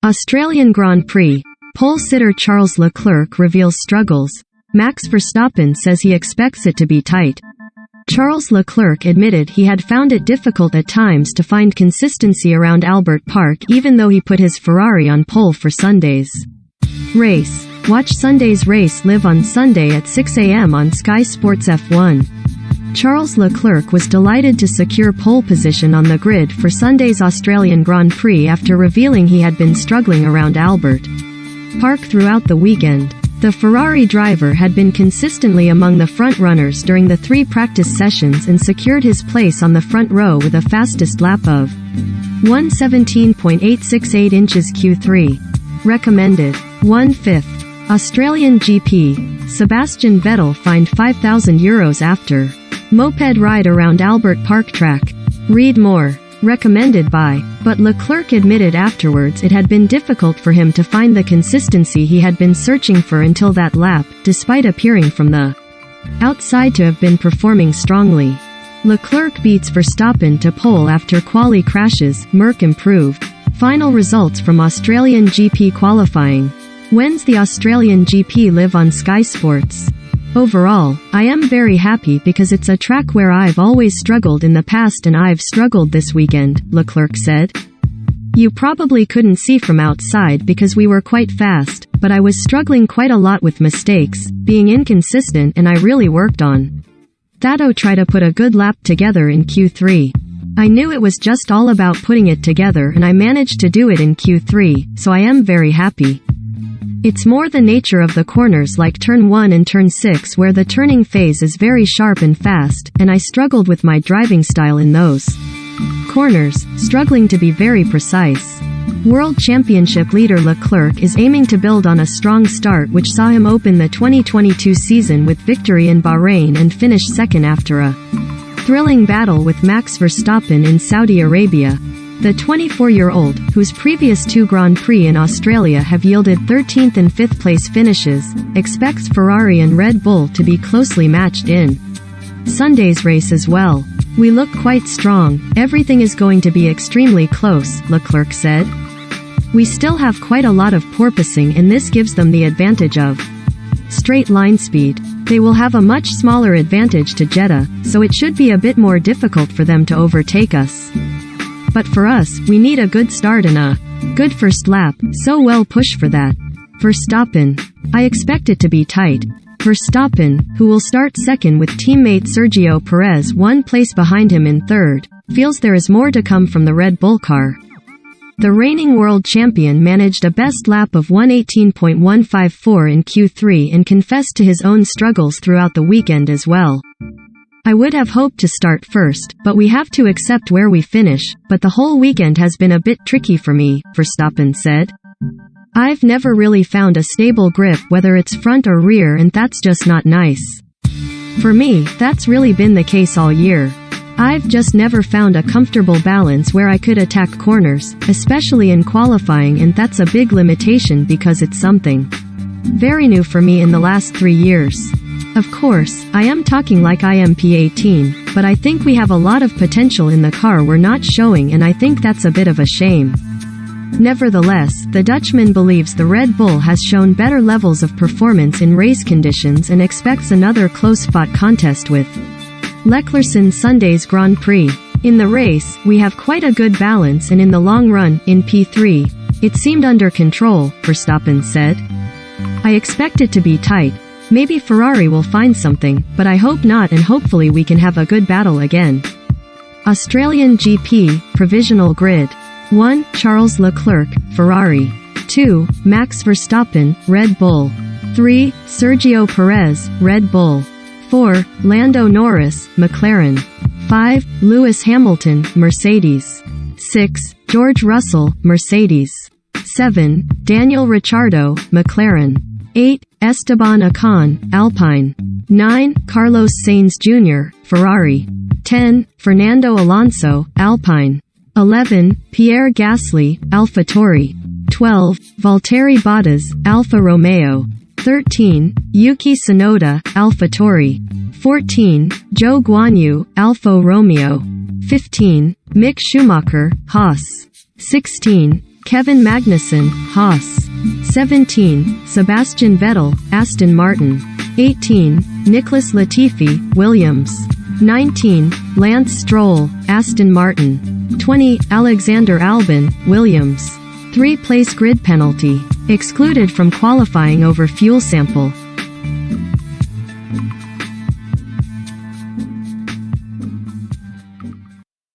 Australian Grand Prix. Pole sitter Charles Leclerc reveals struggles. Max Verstappen says he expects it to be tight. Charles Leclerc admitted he had found it difficult at times to find consistency around Albert Park even though he put his Ferrari on pole for Sunday's race. Watch Sunday's race live on Sunday at 6 a.m. on Sky Sports F1. Charles Leclerc was delighted to secure pole position on the grid for Sunday's Australian Grand Prix after revealing he had been struggling around Albert Park throughout the weekend. The Ferrari driver had been consistently among the front runners during the 3 practice sessions and secured his place on the front row with a fastest lap of 1:17.868 inches Q3. Recommended 1/5. Australian GP. Sebastian Vettel fined €5,000 after moped ride around Albert Park track. Read more. Recommended by. But Leclerc admitted afterwards it had been difficult for him to find the consistency he had been searching for until that lap, despite appearing from the outside to have been performing strongly. Leclerc beats Verstappen to pole after quali crashes. Merc improved. Final results from Australian GP qualifying. When's the Australian GP live on Sky Sports? Overall, I am very happy because it's a track where I've always struggled in the past and I've struggled this weekend, Leclerc said. You probably couldn't see from outside because we were quite fast, but I was struggling quite a lot with mistakes, being inconsistent, and I really worked on that to try to put a good lap together in Q3. I knew it was just all about putting it together and I managed to do it in Q3, so I am very happy. It's more the nature of the corners like turn 1 and turn 6 where the turning phase is very sharp and fast, and I struggled with my driving style in those corners, struggling to be very precise. World Championship leader Leclerc is aiming to build on a strong start which saw him open the 2022 season with victory in Bahrain and finish second after a thrilling battle with Max Verstappen in Saudi Arabia. The 24-year-old, whose previous 2 Grand Prix in Australia have yielded 13th and 5th place finishes, expects Ferrari and Red Bull to be closely matched in Sunday's race as well. We look quite strong, everything is going to be extremely close, Leclerc said. We still have quite a lot of porpoising and this gives them the advantage of straight line speed. They will have a much smaller advantage to Jeddah, so it should be a bit more difficult for them to overtake us. But for us, we need a good start and a good first lap, so well push for that. Verstappen. I expect it to be tight. Verstappen, who will start second with teammate Sergio Perez 1 place behind him in third, feels there is more to come from the Red Bull car. The reigning world champion managed a best lap of 1:18.154 in Q3 and confessed to his own struggles throughout the weekend as well. I would have hoped to start first, but we have to accept where we finish, but the whole weekend has been a bit tricky for me, Verstappen said. I've never really found a stable grip whether it's front or rear and that's just not nice. For me, that's really been the case all year. I've just never found a comfortable balance where I could attack corners, especially in qualifying, and that's a big limitation because it's something very new for me in the last 3 years. Of course, I am talking like I am P18, but I think we have a lot of potential in the car we're not showing and I think that's a bit of a shame. Nevertheless, the Dutchman believes the Red Bull has shown better levels of performance in race conditions and expects another close-fought contest with Leclerc in Sunday's Grand Prix. In the race, we have quite a good balance and in the long run, in P3, it seemed under control, Verstappen said. I expect it to be tight. Maybe Ferrari will find something, but I hope not and hopefully we can have a good battle again. Australian GP, Provisional Grid. 1. Charles Leclerc, Ferrari. 2. Max Verstappen, Red Bull. 3. Sergio Perez, Red Bull. 4. Lando Norris, McLaren. 5. Lewis Hamilton, Mercedes. 6. George Russell, Mercedes. 7. Daniel Ricciardo, McLaren. 8. Esteban Ocon, Alpine. 9. Carlos Sainz Jr., Ferrari. 10. Fernando Alonso, Alpine. 11. Pierre Gasly, AlphaTauri. 12. Valtteri Bottas, Alfa Romeo. 13. Yuki Tsunoda, AlphaTauri. 14. Zhou Guanyu, Alfa Romeo. 15. Mick Schumacher, Haas. 16. Kevin Magnussen, Haas. 17. Sebastian Vettel, Aston Martin. 18. Nicholas Latifi, Williams. 19. Lance Stroll, Aston Martin. 20. Alexander Albon, Williams. 3 place grid penalty. Excluded from qualifying over fuel sample.